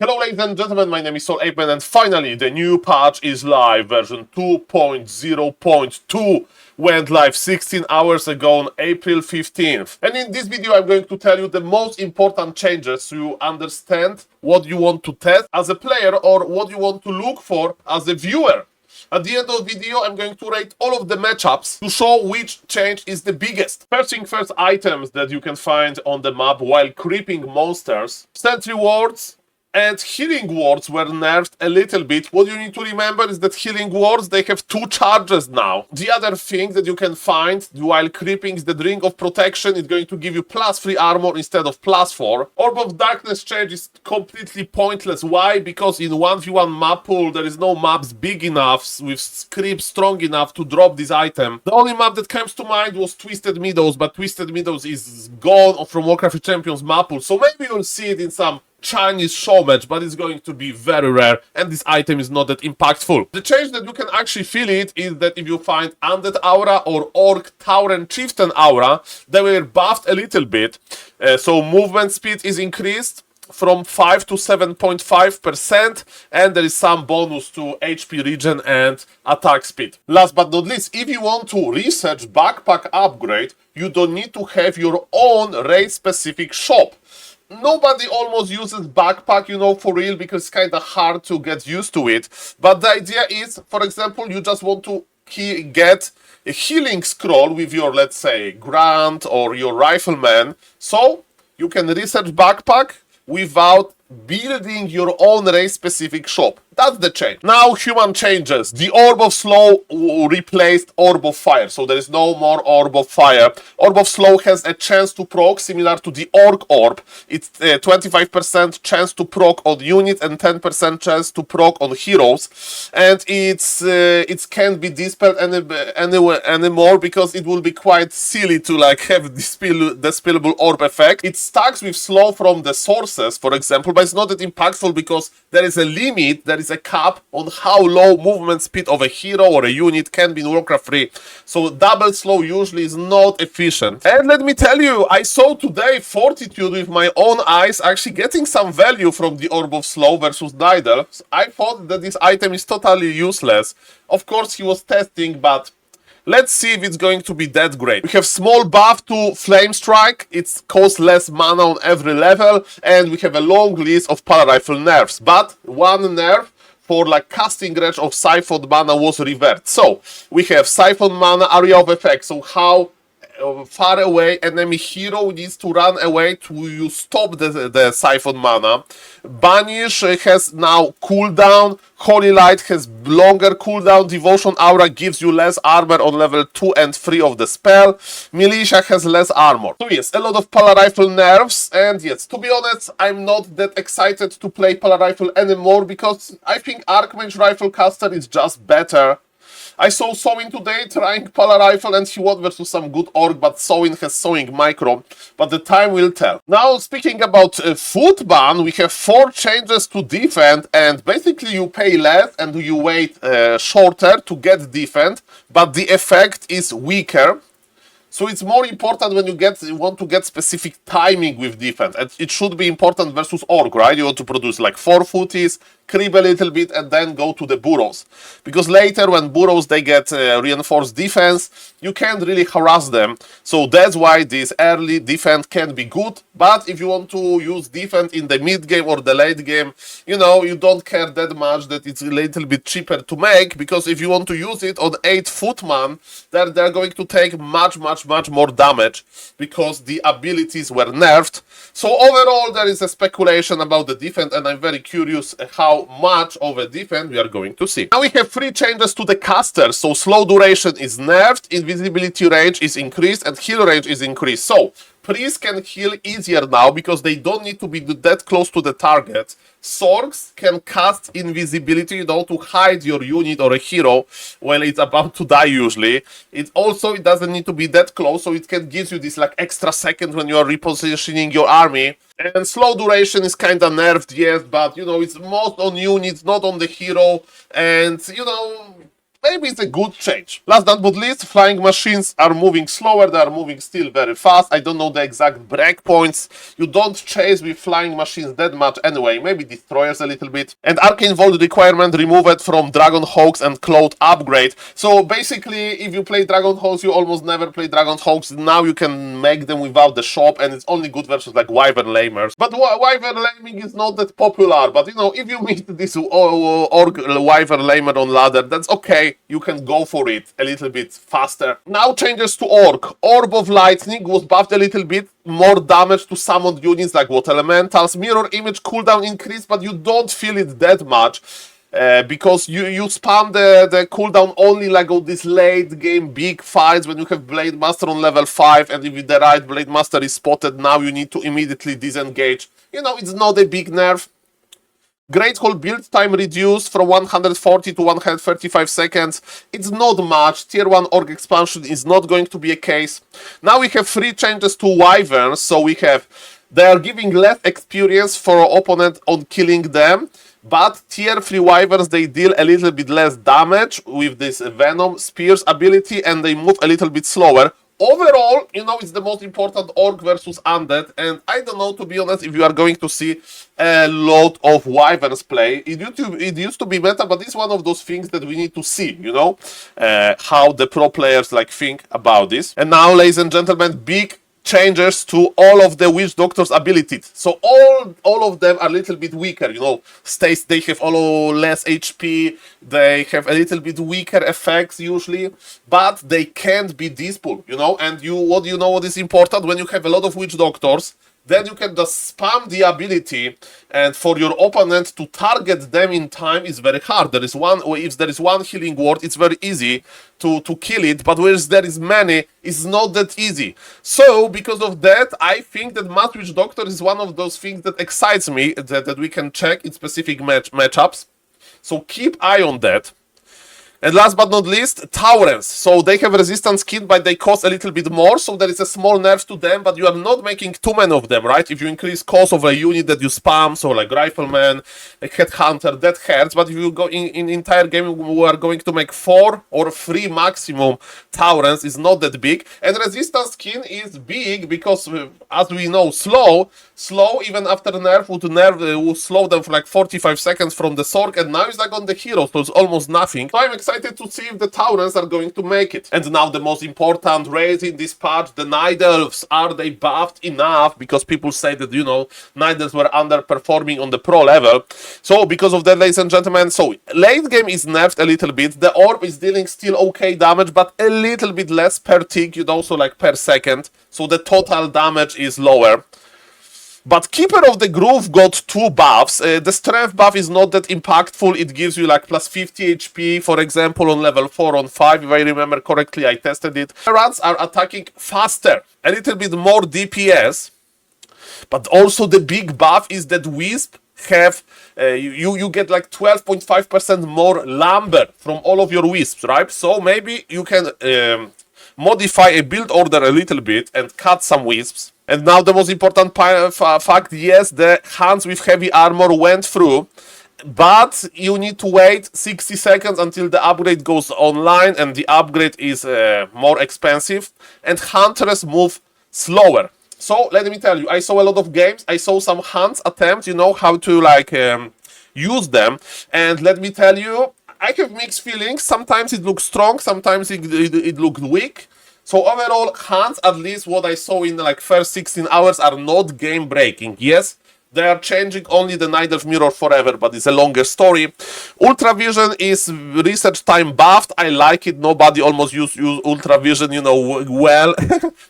Hello ladies and gentlemen, my name is SaulApeMan and finally the new patch is live. Version 2.0.2 went live 16 hours ago on April 15th. And in this video I'm going to tell you the most important changes so you understand what you want to test as a player or what you want to look for as a viewer. At the end of the video, I'm going to rate all of the matchups to show which change is the biggest. First thing first, items that you can find on the map while creeping monsters. Sentry wards and healing wards were nerfed a little bit. What you need to remember is that healing wards, they have 2 charges now. The other thing that you can find while creeping is the Ring of Protection. It's going to give you +3 armor instead of +4. Orb of Darkness change is completely pointless. Why? Because in 1v1 map pool, there is no maps big enough with creep strong enough to drop this item. The only map that comes to mind was Twisted Meadows, but Twisted Meadows is gone from Warcraft Champions map pool. So maybe you'll see it in some Chinese show match, but it's going to be very rare and this item is not that impactful. The change that you can actually feel it is that if you find Undead Aura or Orc Tauren Chieftain Aura, they were buffed a little bit. So movement speed is increased from 5 to 7.5% and there is some bonus to HP regen and attack speed. Last but not least, if you want to research backpack upgrade, you don't need to have your own race specific shop. Nobody almost uses backpack, for real, because it's kind of hard to get used to it. But the idea is, for example, you just want to get a healing scroll with your, let's say, Grant or your Rifleman. So you can research backpack without building your own race-specific shop. That's the change. Now, human changes. The Orb of Slow replaced Orb of Fire, so there is no more Orb of Fire. Orb of Slow has a chance to proc, similar to the Orc Orb. It's 25% chance to proc on units and 10% chance to proc on heroes. And it can't be dispelled anymore because it will be quite silly to have the spillable orb effect. It stacks with slow from the sources, for example, but it's not that impactful because there is a limit, there is a cap on how low movement speed of a hero or a unit can be in Warcraft 3. So double slow usually is not efficient. And let me tell you, I saw today Fortitude with my own eyes actually getting some value from the Orb of Slow versus Nidal. So I thought that this item is totally useless. Of course he was testing, but let's see if it's going to be that great. We have small buff to Flame Strike. It costs less mana on every level. And we have a long list of Power Rifle nerfs. But one nerf for casting range of Siphon mana was reversed. So we have Siphon mana area of effect. So how far away enemy hero needs to run away to you stop the Siphon mana. Banish has now cooldown. Holy Light has longer cooldown. Devotion Aura gives you less armor on level 2 and 3 of the spell. Militia has less armor. So yes, a lot of Power Rifle nerfs. And yes, to be honest, I'm not that excited to play Power Rifle anymore because I think Archmage Rifle Caster is just better. I saw Sowin today trying Power Rifle and he won versus some good orc, but Sowin has Sowing Micro, but the time will tell. Now, speaking about food ban, we have 4 changes to defend, and basically you pay less and you wait shorter to get defend, but the effect is weaker. So it's more important when you want to get specific timing with defense. And it should be important versus Orc, right? You want to produce 4 footies, creep a little bit, and then go to the burrows. Because later, when burrows, they get reinforced defense, you can't really harass them. So that's why this early defense can be good. But if you want to use defense in the mid game or the late game, you don't care that much that it's a little bit cheaper to make. Because if you want to use it on 8 footman, then they're going to take much more damage because the abilities were nerfed. So overall, there is a speculation about the defense, and I'm very curious how much of a defense we are going to see. Now we have 3 changes to the caster. So slow duration is nerfed, invisibility range is increased, and heal range is increased. So priests can heal easier now because they don't need to be that close to the target. Sorgs can cast invisibility, to hide your unit or a hero when it's about to die usually. It doesn't need to be that close, so it can give you this extra second when you are repositioning your army. And slow duration is kind of nerfed, yes, but it's most on units, not on the hero. And maybe it's a good change. Last but not least, flying machines are moving slower, they are moving still very fast. I don't know the exact breakpoints. You don't chase with flying machines that much anyway, maybe destroyers a little bit. And Arcane Vault requirement removed from Dragon Hawks and Cloud upgrade. So basically, if you play Dragon Hawks, you almost never play Dragon Hawks. Now you can make them without the shop, and it's only good versus like Wyvern Lamers. But Wyvern Laming is not that popular, but you know, if you meet this Orc Wyvern Lamer on ladder, that's okay. You can go for it a little bit faster. Now changes to Orc. Orb of Lightning was buffed a little bit. More damage to summoned units like Water Elementals. Mirror Image cooldown increased, but you don't feel it that much. Because you spam the cooldown only like on these late game big fights when you have Blade Master on level 5, and if the right Blade Master is spotted, now you need to immediately disengage. You know, it's not a big nerf. Great Hall build time reduced from 140 to 135 seconds. It's not much. Tier 1 Orc expansion is not going to be a case. Now we have 3 changes to Wyverns. So we have, they are giving less experience for opponent on killing them. But tier 3 Wyverns, they deal a little bit less damage with this Venom Spears ability, and they move a little bit slower. Overall, you know, it's the most important Orc versus Undead, and I don't know, to be honest, if you are going to see a lot of Wyverns play. It used to be meta, but it's one of those things that we need to see, you know, how the pro players like think about this. And now, ladies and gentlemen, big changes to all of the Witch Doctor's abilities. So all of them are a little bit weaker, you know. They have all less HP, they have a little bit weaker effects usually, but they can't be Dispel, you know. And what is important, when you have a lot of Witch Doctors, then you can just spam the ability, and for your opponent to target them in time is very hard. There is one, if there is one healing ward, it's very easy to kill it, but whereas there is many, it's not that easy. So because of that, I think that Mass Witch Doctor is one of those things that excites me, that we can check in specific matchups. So keep eye on that. And last but not least, Taurens. So they have resistance skin, but they cost a little bit more, so there is a small nerf to them, but you are not making too many of them, right? If you increase cost of a unit that you spam, so like Rifleman, a Headhunter, that hurts, but if you go in entire game, we are going to make 4 or 3 maximum Taurens, is not that big. And resistance skin is big because, as we know, slow even after nerf would slow them for like 45 seconds from the Sork, and now it's like on the hero, so it's almost nothing. So I'm excited to see if the Taurens are going to make it. And now the most important race in this patch, the Night Elves. Are they buffed enough? Because people say that, you know, Night Elves were underperforming on the pro level. So because of that, ladies and gentlemen, so late game is nerfed a little bit. The Orb is dealing still okay damage, but a little bit less per tick, you know, so like per second. So the total damage is lower. But Keeper of the Groove got 2 buffs. The strength buff is not that impactful. It gives you like plus 50 HP, for example, on level 4 on 5. If I remember correctly, I tested it. Runs are attacking faster, a little bit more DPS. But also the big buff is that Wisp have, you get like 12.5% more lumber from all of your Wisps, right? So maybe you can modify a build order a little bit and cut some Wisps. And now the most important fact, yes, the Hands with Heavy Armor went through, but you need to wait 60 seconds until the upgrade goes online, and the upgrade is more expensive, and Hunters move slower. So let me tell you, I saw a lot of games, I saw some Hands attempts, you know, how to like use them, and let me tell you, I have mixed feelings. Sometimes it looks strong, sometimes it looks weak. So overall, Hands, at least what I saw in the like first 16 hours, are not game breaking. Yes, they are changing only the Night Elf mirror forever, but it's a longer story. Ultra Vision is research time buffed. I like it. Nobody almost use Ultra Vision, you know, well,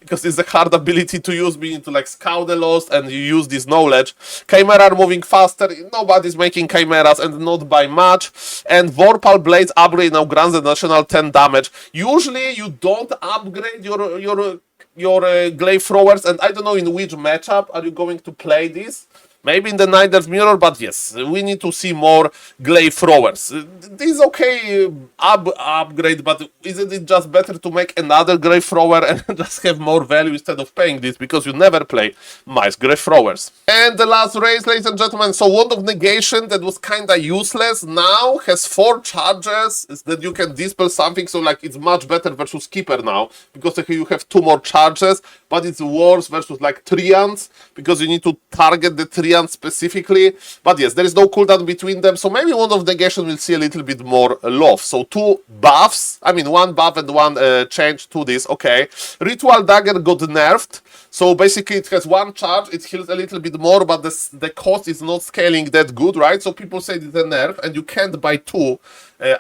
because it's a hard ability to use. We need to like scout the lost, and you use this knowledge. Chimera are moving faster. Nobody's making chimeras, and not by much. And Vorpal Blades upgrade now grants the additional 10 damage. Usually you don't upgrade your glaive throwers, and I don't know in which matchup are you going to play this. Maybe in the Night's Mirror, but yes, we need to see more glaive throwers. This is okay upgrade, but isn't it just better to make another glaive thrower and just have more value instead of paying this, because you never play mice glaive throwers. And the last race, ladies and gentlemen, so Wand of Negation that was kinda useless now has 4 charges that you can dispel something, so like it's much better versus Keeper now, because you have 2 more charges, but it's worse versus like Treants, because you need to target the Treant specifically. But yes, there is no cooldown between them, so maybe Wand of Negation will see a little bit more love. So 2 buffs, I mean 1 buff and 1 change to this, okay. Ritual Dagger got nerfed, so basically it has 1 charge, it heals a little bit more, but the cost is not scaling that good, right? So people say it's a nerf, and you can't buy 2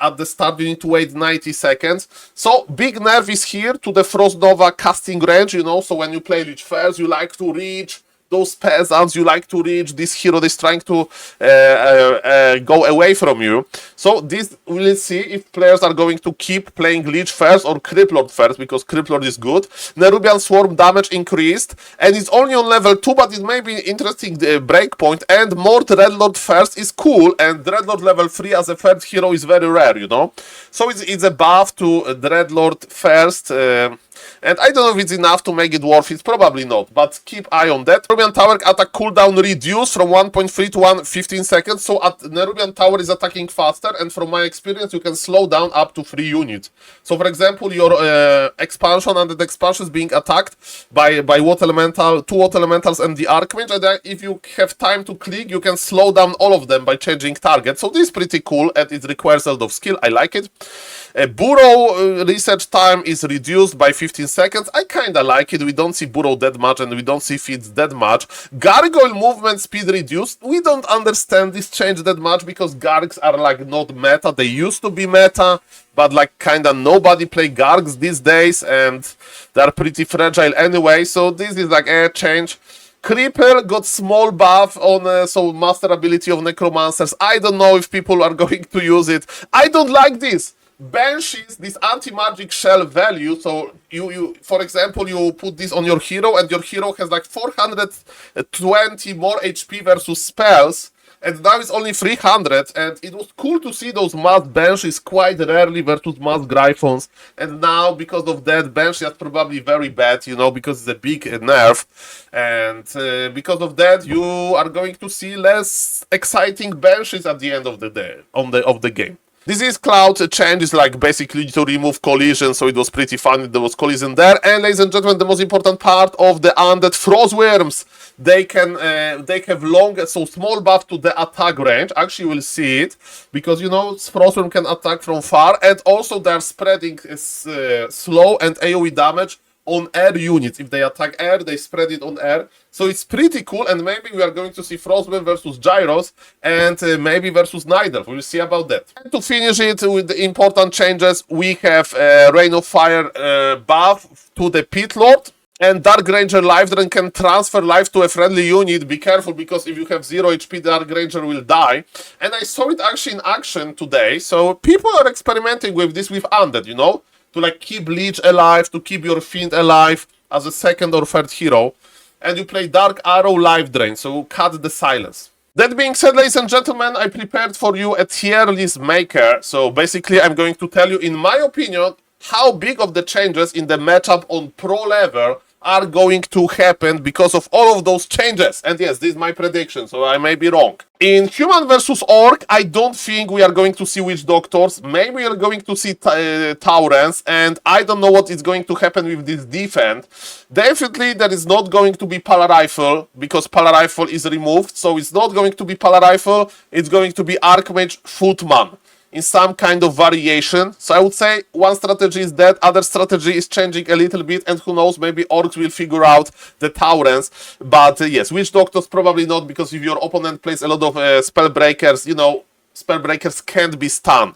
at the start, you need to wait 90 seconds. So big nerf is here to the Frost Nova casting range, you know, so when you play Lich first, you like to reach those peasants, you like to reach this hero that's trying to go away from you. So this we'll see if players are going to keep playing Lich first or Criplord first, because Criplord is good. Nerubian Swarm damage increased, and it's only on level 2, but it may be interesting breakpoint, and more Dreadlord first is cool, and Dreadlord level 3 as a third hero is very rare, you know. So it's a buff to Dreadlord first, and I don't know if it's enough to make it worth it, probably not, but keep eye on that. Nerubian Tower attack cooldown reduced from 1.3 to 15 seconds, so Nerubian Tower is attacking faster, and from my experience you can slow down up to 3 units. So for example, your expansion and the expansion is being attacked by Water Elemental, 2 Water Elementals and the Archmage, and if you have time to click, you can slow down all of them by changing target. So this is pretty cool, and it requires a lot of skill, I like it. Burrow research time is reduced by 15 seconds. I kinda like it. We don't see Burrow that much, and we don't see feeds that much. Gargoyle movement speed reduced. We don't understand this change that much, because Gargs are like not meta. They used to be meta, but like kinda nobody play Gargs these days, and they're pretty fragile anyway. So this is like a change. Creeper got small buff on so master ability of Necromancers. I don't know if people are going to use it. I don't like this. Banshees, this anti-magic shell value, so you for example, you put this on your hero, and your hero has like 420 more HP versus spells, and now it's only 300, and it was cool to see those mass Banshees quite rarely versus mass Gryphons, and now because of that, Banshee is probably very bad, you know, because it's a big nerf, and because of that, you are going to see less exciting Banshees at the end of the day, of the game. Disease Cloud change is like basically to remove collision, so it was pretty fun, there was collision there. And ladies and gentlemen, the most important part of the Undead Frostworms, they have long, so small buff to the attack range. Actually, we'll see it, because you know, Frostworm can attack from far, and also they're spreading slow and AoE damage on air units. If they attack air, they spread it on air. So it's pretty cool, and maybe we are going to see Frostworm versus Gyros, and maybe versus Nidal. We'll see about that. And to finish it with the important changes, we have Rain of Fire buff to the Pit Lord, and Dark Ranger Life Drain can transfer life to a friendly unit. Be careful, because if you have 0 HP, Dark Ranger will die. And I saw it actually in action today, so people are experimenting with this with Undead, you know? To like keep Leech alive, to keep your Fiend alive as a second or third hero. And you play Dark Arrow Life Drain, so cut the silence. That being said, ladies and gentlemen, I prepared for you a tier list maker. So basically, I'm going to tell you, in my opinion, how big of the changes in the matchup on pro level are going to happen because of all of those changes. And yes, this is my prediction, so I may be wrong. In Human versus Orc, I don't think we are going to see Witch Doctors. Maybe we are going to see Taurens, and I don't know what is going to happen with this defense. Definitely there is not going to be Pala Rifle, because Pala Rifle is removed, so it's not going to be Pala Rifle, it's going to be Archmage Footman in some kind of variation. So I would say one strategy is that, other strategy is changing a little bit, and who knows, maybe Orcs will figure out the Taurens. But yes, Witch Doctors probably not, because if your opponent plays a lot of Spellbreakers, you know, Spellbreakers can't be stunned,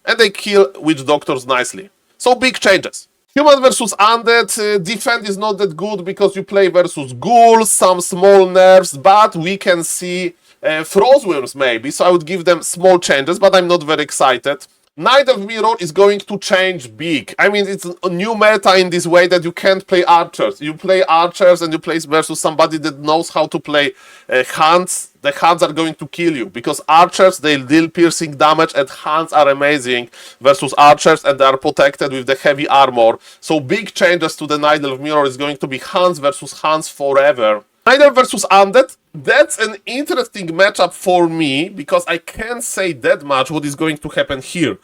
and they kill Witch Doctors nicely. So big changes. Human versus Undead, defense is not that good, because you play versus Ghouls, some small nerfs, but we can see Frostworms maybe, so I would give them small changes, but I'm not very excited. Night of Mirror is going to change big. I mean, it's a new meta in this way that you can't play archers. You play archers and you play versus somebody that knows how to play hunts. The hunts are going to kill you because archers, they deal piercing damage and hunts are amazing versus archers and they are protected with the heavy armor. So big changes to the Night of Mirror is going to be hunts versus hunts forever. Nidal versus Undead, that's an interesting matchup for me because I can't say that much what is going to happen here.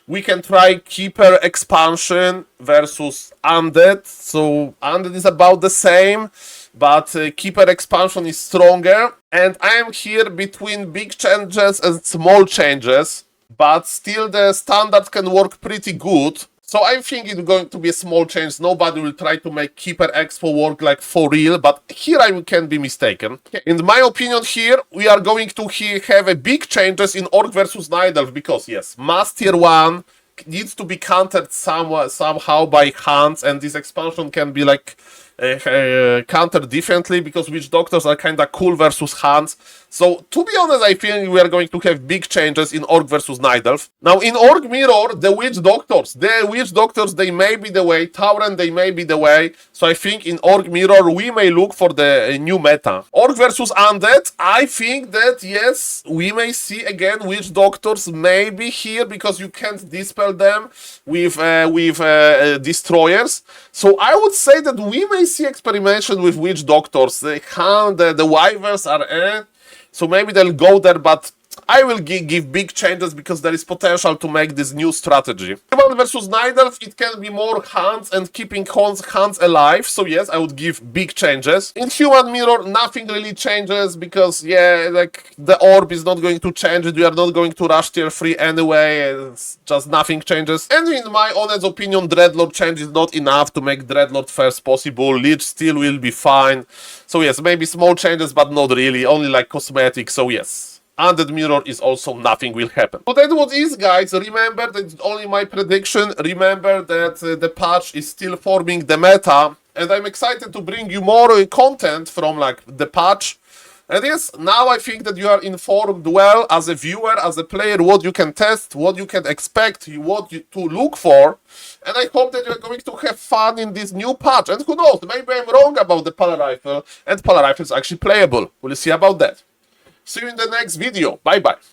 We can try Keeper expansion versus Undead, so Undead is about the same, but Keeper expansion is stronger. And I am here between big changes and small changes, but still the standard can work pretty good. So I think it's going to be a small change. Nobody will try to make Keeper Expo work like for real, but here I can be mistaken. In my opinion here, we are going to have a big changes in Orc versus Night Elf because yes, Mass Tier 1 needs to be countered somehow by hunts, and this expansion can be like countered differently because witch doctors are kinda cool versus hunts. So to be honest, I think we are going to have big changes in Orc versus Night Elf. Now in Orc Mirror, the witch doctors, they may be the way, Tauren they may be the way. So I think in Orc Mirror we may look for the new meta. Orc versus Undead, I think that yes, we may see again witch doctors maybe here because you can't dispel them with destroyers. So I would say that we may see experimentation with witch doctors. The wyverns are so maybe they'll go there, but I will give big changes because there is potential to make this new strategy. Human versus Night Elf, it can be more hunts and keeping hunts alive. So yes, I would give big changes. In Human Mirror, nothing really changes because yeah, like the orb is not going to change. We are not going to rush tier 3 anyway. It's just nothing changes. And in my honest opinion, Dreadlord change is not enough to make Dreadlord first possible. Lich still will be fine. So yes, maybe small changes, but not really. Only like cosmetic. So yes. Undead Mirror is also nothing will happen. So that what is, guys. Remember that it's only my prediction. Remember that the patch is still forming the meta. And I'm excited to bring you more content from like the patch. And yes, now I think that you are informed well as a viewer, as a player, what you can test, what you can expect, to look for. And I hope that you're going to have fun in this new patch. And who knows, maybe I'm wrong about the Pala Rifle and Pala Rifle is actually playable. We'll see about that. See you in the next video. Bye bye.